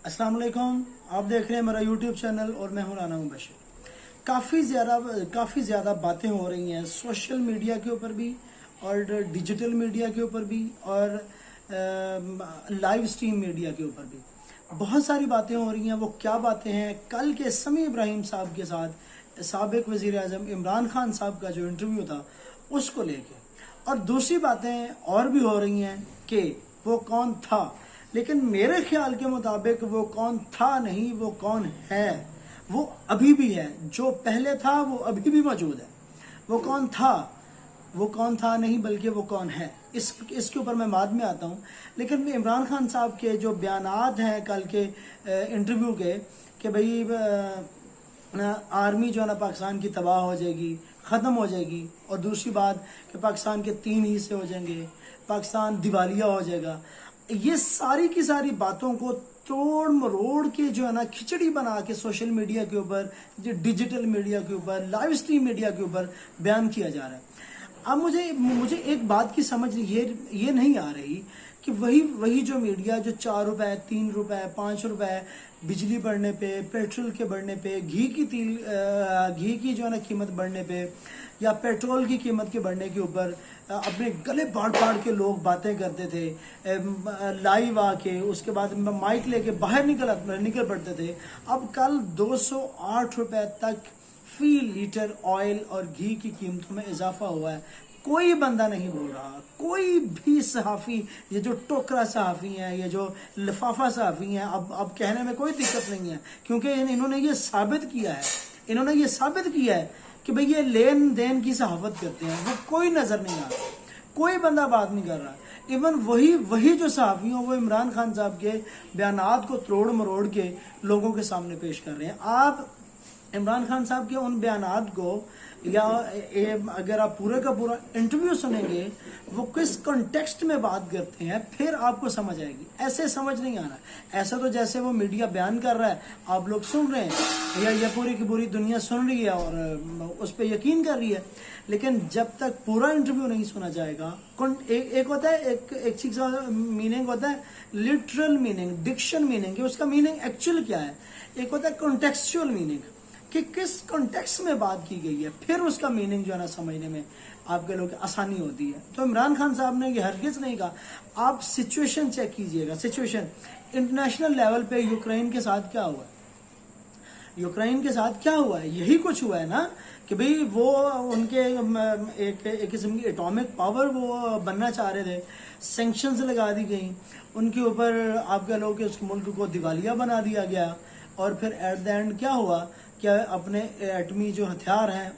अस्सलाम वालेकुम। आप देख रहे हैं मेरा यूट्यूब चैनल और मैं हूं राना मुबशिर। काफ़ी ज़्यादा बातें हो रही हैं सोशल मीडिया के ऊपर भी और डिजिटल मीडिया के ऊपर भी और लाइव स्ट्रीम मीडिया के ऊपर भी बहुत सारी बातें हो रही हैं। वो क्या बातें हैं? कल के समी इब्राहिम साहब के साथ साबिक वज़ीर आज़म इमरान खान साहब का जो इंटरव्यू था उसको लेके, और दूसरी बातें और भी हो रही हैं कि वो कौन था, लेकिन मेरे ख्याल के मुताबिक वो कौन था नहीं, वो कौन है। वो अभी भी है, जो पहले था वो अभी भी मौजूद है। वो कौन था नहीं, बल्कि वो कौन है, इसके ऊपर मैं बाद में आता हूँ। लेकिन इमरान खान साहब के जो बयानात हैं कल के इंटरव्यू के, कि भाई आर्मी जो है ना पाकिस्तान की तबाह हो जाएगी, ख़त्म हो जाएगी, और दूसरी बात कि पाकिस्तान के 3 हिस्से हो जाएंगे, पाकिस्तान दिवालिया हो जाएगा। ये सारी की सारी बातों को तोड़ मरोड़ के जो है ना खिचड़ी बना के सोशल मीडिया के ऊपर, जो डिजिटल मीडिया के ऊपर, लाइव स्ट्रीम मीडिया के ऊपर बयान किया जा रहा है। अब मुझे एक बात की समझ ये नहीं आ रही कि वही जो मीडिया जो 4 रुपए, 3 रुपए, 5 रुपए बिजली बढ़ने पे, पेट्रोल के बढ़ने पे, घी की जो है ना कीमत बढ़ने पे, या पेट्रोल की कीमत के बढ़ने के ऊपर अपने गले फाड़ फाड़ के लोग बातें करते थे, लाइव आके उसके बाद माइक लेके बाहर निकल पड़ते थे। अब कल 208 रुपए तक फी लीटर ऑयल और घी की कीमतों में इजाफा हुआ है। कोई बंदा नहीं बोल रहा, कोई भी सहाफ़ी, ये जो टोकरा सहाफ़ी हैं, ये जो लिफाफा सहाफ़ी हैं, अब कहने में कोई दिक्कत नहीं है, क्योंकि इन्होंने ये साबित किया है कि भाई ये लेन देन की सहाफत करते हैं। वो कोई नज़र नहीं आ रहा, कोई बंदा बात नहीं कर रहा। इवन वही जो सहाफ़ी हो वो इमरान खान साहब के बयानात को तोड़ मरोड़ के लोगों के सामने पेश कर रहे हैं। आप इमरान खान साहब के उन बयानात को, या अगर आप पूरे का पूरा इंटरव्यू सुनेंगे, वो किस कॉन्टेक्स्ट में बात करते हैं, फिर आपको समझ आएगी। ऐसे समझ नहीं आ रहा। ऐसा तो जैसे वो मीडिया बयान कर रहा है, आप लोग सुन रहे हैं, या पूरी की पूरी दुनिया सुन रही है और उस पर यकीन कर रही है। लेकिन जब तक पूरा इंटरव्यू नहीं सुना जाएगा, एक होता है, एक चीज का मीनिंग होता है लिटरल मीनिंग, डिक्शन मीनिंग, कि उसका मीनिंग एक्चुअल क्या है। एक होता है कॉन्टेक्चुअल मीनिंग, कि किस कॉन्टेक्स्ट में बात की गई है, फिर उसका मीनिंग जो है ना समझने में आपके लोग आसानी होती है। तो इमरान खान साहब ने ये हरगिज नहीं कहा। आप सिचुएशन चेक कीजिएगा, सिचुएशन इंटरनेशनल लेवल पे यूक्रेन के साथ क्या हुआ है, यही कुछ हुआ है ना, कि भाई वो उनके एक किस्म की एटॉमिक पावर वो बनना चाह रहे थे, सैंक्शंस लगा दी गई उनके ऊपर, आप कह लो कि उस मुल्क को दिवालिया बना दिया गया, और फिर एट द एंड क्या हुआ, क्या अपने एटमी जो हथियार हैं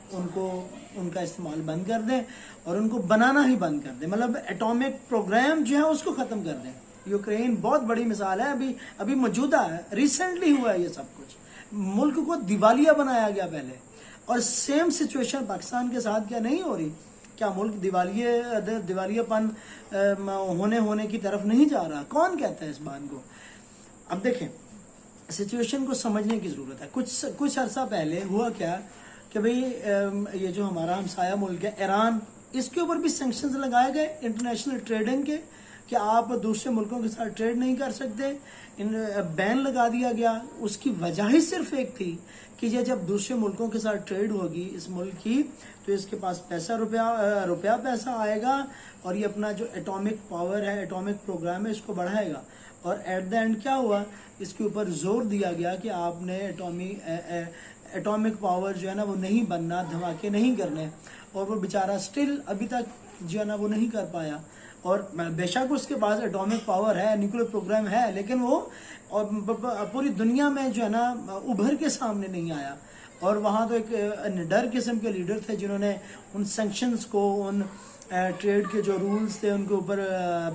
उनका इस्तेमाल बंद कर दें और उनको बनाना ही बंद कर दें, मतलब एटॉमिक प्रोग्राम जो है उसको ख़त्म कर दें। यूक्रेन बहुत बड़ी मिसाल है, अभी मौजूदा है, रिसेंटली हुआ है ये सब कुछ। मुल्क को दिवालिया बनाया गया पहले, और सेम सिचुएशन पाकिस्तान के साथ क्या नहीं हो रही? क्या मुल्क दिवालियापन होने की तरफ नहीं जा रहा? कौन कहता है इस बात को? अब देखें, सिचुएशन को समझने की ज़रूरत है। कुछ अर्सा पहले हुआ क्या कि भाई ये जो हमारा हमसाया मुल्क है ईरान, इसके ऊपर भी सैंक्शंस लगाए गए इंटरनेशनल ट्रेडिंग के, कि आप दूसरे मुल्कों के साथ ट्रेड नहीं कर सकते। बैन लगा दिया गया। उसकी वजह ही सिर्फ एक थी कि ये जब दूसरे मुल्कों के साथ ट्रेड होगी इस मुल्क की, तो इसके पास रुपया पैसा आएगा, और ये अपना जो एटॉमिक पावर है, एटॉमिक प्रोग्राम है, इसको बढ़ाएगा। और एट द एंड क्या हुआ, इसके ऊपर जोर दिया गया कि आपने एटॉमिक पावर जो है ना वो नहीं बनना, धमाके नहीं करने, और वो बेचारा स्टिल अभी तक जो है ना वो नहीं कर पाया। और बेशक उसके पास एटॉमिक पावर है, न्यूक्लियर प्रोग्राम है, लेकिन वो और पूरी दुनिया में जो है ना उभर के सामने नहीं आया। और वहाँ तो एक निडर किस्म के लीडर थे जिन्होंने उन सैंक्शंस को, उन ट्रेड के जो रूल्स थे उनके ऊपर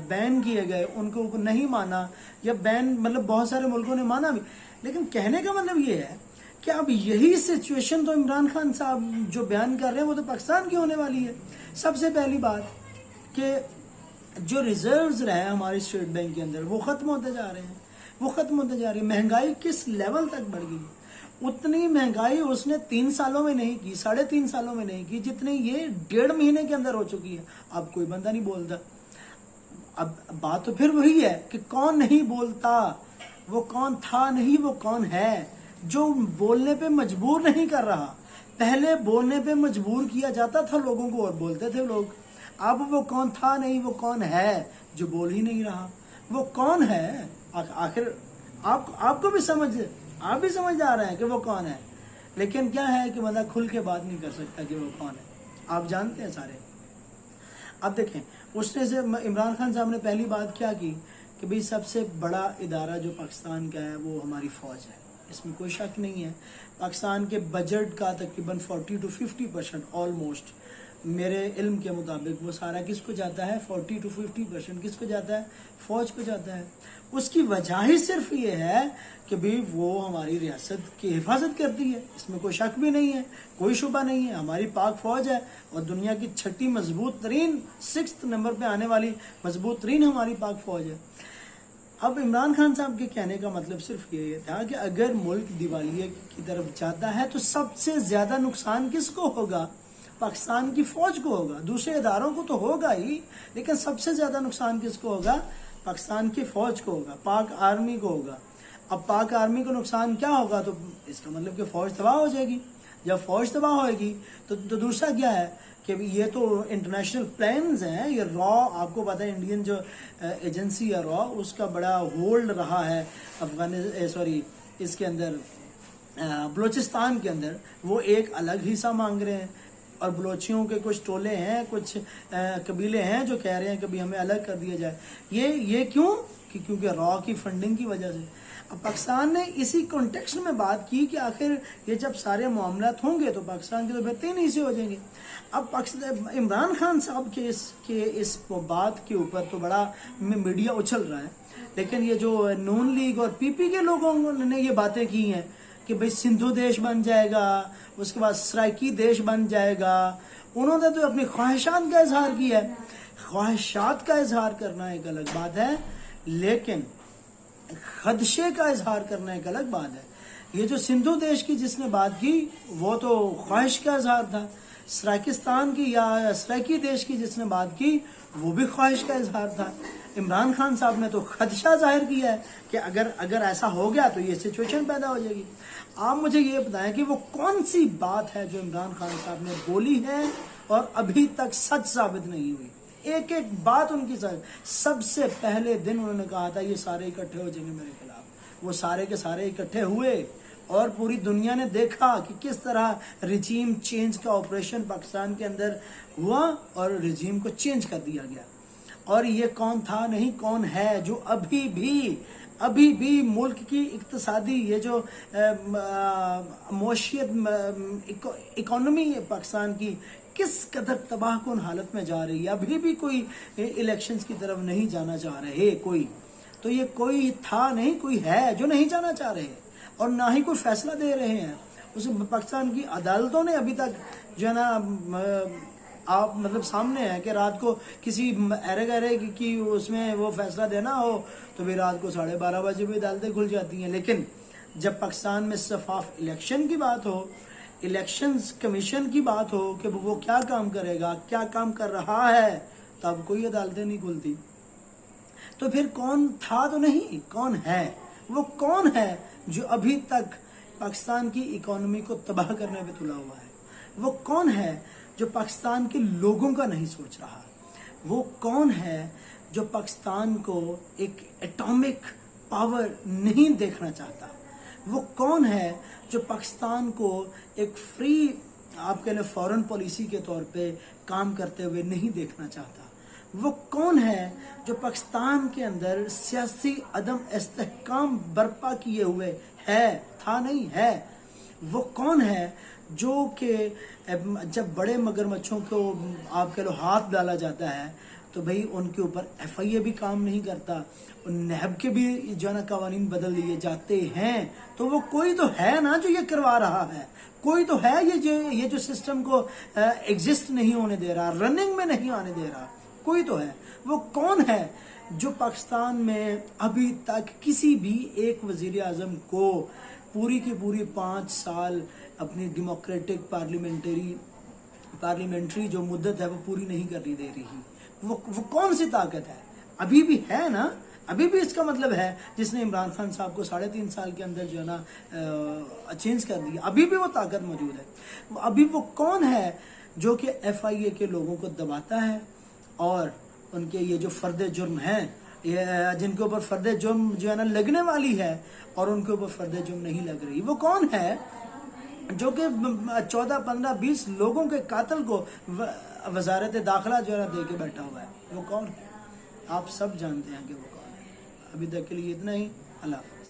बैन किए गए, उनको ऊपर नहीं माना, या बैन मतलब बहुत सारे मुल्कों ने माना भी। लेकिन कहने का मतलब ये है कि अब यही सिचुएशन तो इमरान खान साहब जो बयान कर रहे हैं वो तो पाकिस्तान की होने वाली है। सबसे पहली बात कि जो रिजर्व्स रहे हमारे स्टेट बैंक के अंदर वो खत्म होते जा रहे हैं, महंगाई किस लेवल तक बढ़ गई है। उतनी महंगाई उसने 3 सालों में नहीं की, 3.5 सालों में नहीं की, जितनी ये 1.5 महीने के अंदर हो चुकी है। अब कोई बंदा नहीं बोलता। अब बात तो फिर वही है कि कौन नहीं बोलता, वो कौन था नहीं, वो कौन है, जो बोलने पे मजबूर नहीं कर रहा। पहले बोलने पे मजबूर किया जाता था लोगों को और बोलते थे लोग। अब वो कौन था नहीं, वो कौन है जो बोल ही नहीं रहा। वो कौन है आखिर आपको भी आप भी समझ आ रहे हैं कि वो कौन है, लेकिन क्या है कि बंदा खुल के बात नहीं कर सकता कि वो कौन है। आप जानते हैं सारे। अब देखें, उसने से इमरान खान साहब ने पहली बात क्या की कि भाई सबसे बड़ा इदारा जो पाकिस्तान का है वो हमारी फ़ौज है, इसमें कोई शक नहीं है। पाकिस्तान के बजट का तकरीबन 40 to 50% ऑलमोस्ट मेरे इल्म के मुताबिक वो सारा किसको जाता है, 40 to 50% किसको जाता है, फ़ौज को जाता है। उसकी वजह ही सिर्फ ये है कि भाई वो हमारी रियासत की हिफाजत करती है, इसमें कोई शक भी नहीं है, कोई शुबा नहीं है। हमारी पाक फ़ौज है और दुनिया की 6ठी मजबूत तरीन 6th नंबर पे आने वाली मजबूत तरीन हमारी पाक फ़ौज है। अब इमरान खान साहब के कहने का मतलब सिर्फ ये था कि अगर मुल्क दिवालिया की तरफ जाता है तो सबसे ज़्यादा नुकसान किसको होगा, पाकिस्तान की फ़ौज को होगा। दूसरे इदारों को तो होगा ही, लेकिन सबसे ज़्यादा नुकसान किसको होगा, पाकिस्तान की फ़ौज को होगा, पाक आर्मी को होगा। अब पाक आर्मी को नुकसान क्या होगा, तो इसका मतलब कि फ़ौज तबाह हो जाएगी। जब फ़ौज तबाह होएगी तो दूसरा क्या है कि ये तो इंटरनेशनल प्लान्स हैं, ये रॉ आपको पता है इंडियन जो एजेंसी है रॉ, उसका बड़ा होल्ड रहा है इसके अंदर बलूचिस्तान के अंदर। वो एक अलग हिस्सा मांग रहे हैं और बलोचियों के कुछ टोले हैं, कुछ कबीले हैं जो कह रहे हैं कि भी हमें अलग कर दिया जाए। ये क्यों क्योंकि रॉ की फंडिंग की वजह से। अब पाकिस्तान ने इसी कॉन्टेक्स्ट में बात की कि आखिर ये जब सारे मामलात होंगे तो पाकिस्तान की तो बेहतरीन ही से हो जाएंगे। अब इमरान खान साहब के इस बात के ऊपर तो बड़ा मीडिया उछल रहा है, लेकिन ये जो नून लीग और पीपी के लोगों ने ये बातें की हैं कि भाई सिंधु देश बन जाएगा, उसके बाद सराइकी देश बन जाएगा, उन्होंने तो अपनी ख्वाहिशात का इजहार किया है। ख्वाहिशात का इजहार करना एक अलग बात है, लेकिन खदशे का इजहार करना एक अलग बात है। ये जो सिंधु देश की जिसने बात की वो तो ख्वाहिश का इजहार था, सराकिस्तान की या सराइकी देश की जिसने बात की वो भी ख्वाहिश का इजहार था। इमरान खान साहब ने तो खदशा जाहिर किया है कि अगर ऐसा हो गया तो ये सिचुएशन पैदा हो जाएगी। आप मुझे ये बताएं कि वो कौन सी बात है जो इमरान खान साहब ने बोली है और अभी तक सच साबित नहीं हुई। एक एक बात उनकी सच। सबसे पहले दिन उन्होंने कहा था ये सारे इकट्ठे हो जाएंगे मेरे खिलाफ, वो सारे के सारे इकट्ठे हुए और पूरी दुनिया ने देखा कि किस तरह रिजीम चेंज का ऑपरेशन पाकिस्तान के अंदर हुआ और रिजीम को चेंज कर दिया गया। और ये कौन था नहीं कौन है जो अभी भी मुल्क की इक्तसादी ये जो मौशियत इकोनॉमी है पाकिस्तान की किस कदर तबाह कुन हालत में जा रही है। अभी भी कोई इलेक्शंस की तरफ नहीं जाना चाह रहे कोई, तो ये कोई था नहीं कोई है जो नहीं जाना चाह रहे और ना ही कोई फैसला दे रहे हैं। उस पाकिस्तान की अदालतों ने अभी तक जो है ना आप मतलब सामने है कि रात को किसी अरे की उसमें वो फैसला देना हो तो भी रात को 12:30 बजे भी अदालतें खुल जाती हैं। लेकिन जब पाकिस्तान में शफाफ इलेक्शन की बात हो, इलेक्शंस कमीशन की बात हो कि वो क्या काम करेगा, क्या काम कर रहा है, तब कोई अदालतें नहीं खुलती। तो फिर कौन था तो नहीं कौन है, वो कौन है जो अभी तक पाकिस्तान की इकोनॉमी को तबाह करने पे तुला हुआ है। वो कौन है जो पाकिस्तान के लोगों का नहीं सोच रहा। वो कौन है जो पाकिस्तान को एक एटॉमिक पावर नहीं देखना चाहता। वो कौन है जो पाकिस्तान को एक फ्री आपके लिए फॉरेन पॉलिसी के तौर पे काम करते हुए नहीं देखना चाहता। वो कौन है जो पाकिस्तान के अंदर सियासी अदम इस्तेहकाम बर्पा किए हुए है, था नहीं है। वो कौन है जो कि जब बड़े मगरमच्छों को आप कह लो हाथ डाला जाता है तो भाई उनके ऊपर FIA भी काम नहीं करता, नैब के भी जो है ना कवानीन बदल दिए जाते हैं। तो वो कोई तो है ना जो ये करवा रहा है, कोई तो है ये जो सिस्टम को एग्जिस्ट नहीं होने दे रहा, रनिंग में नहीं आने दे रहा, कोई तो है। वो कौन है जो पाकिस्तान में अभी तक किसी भी एक वजीर आजम को पूरी की पूरी 5 साल अपनी डेमोक्रेटिक पार्लियामेंट्री जो मुद्दत है वो पूरी नहीं करने दे रही। वो कौन सी ताकत है? अभी भी है ना, अभी भी इसका मतलब है जिसने इमरान खान साहब को 3.5 साल के अंदर जो है ना चेंज कर दिया, अभी भी वो ताकत मौजूद है। अभी वो कौन है जो कि FIA के लोगों को दबाता है और उनके ये जो फर्द जुर्म हैं, जिनके ऊपर फर्द जुर्म जो है ना लगने वाली है और उनके ऊपर फर्द जुर्म नहीं लग रही, वो कौन है जो कि 14, 15, 20 लोगों के कातिल को वजारत दाखिला जो है ना दे के बैठा हुआ है? वो कौन है? आप सब जानते हैं कि वो कौन है। अभी तक के लिए इतना ही। अल्लाह।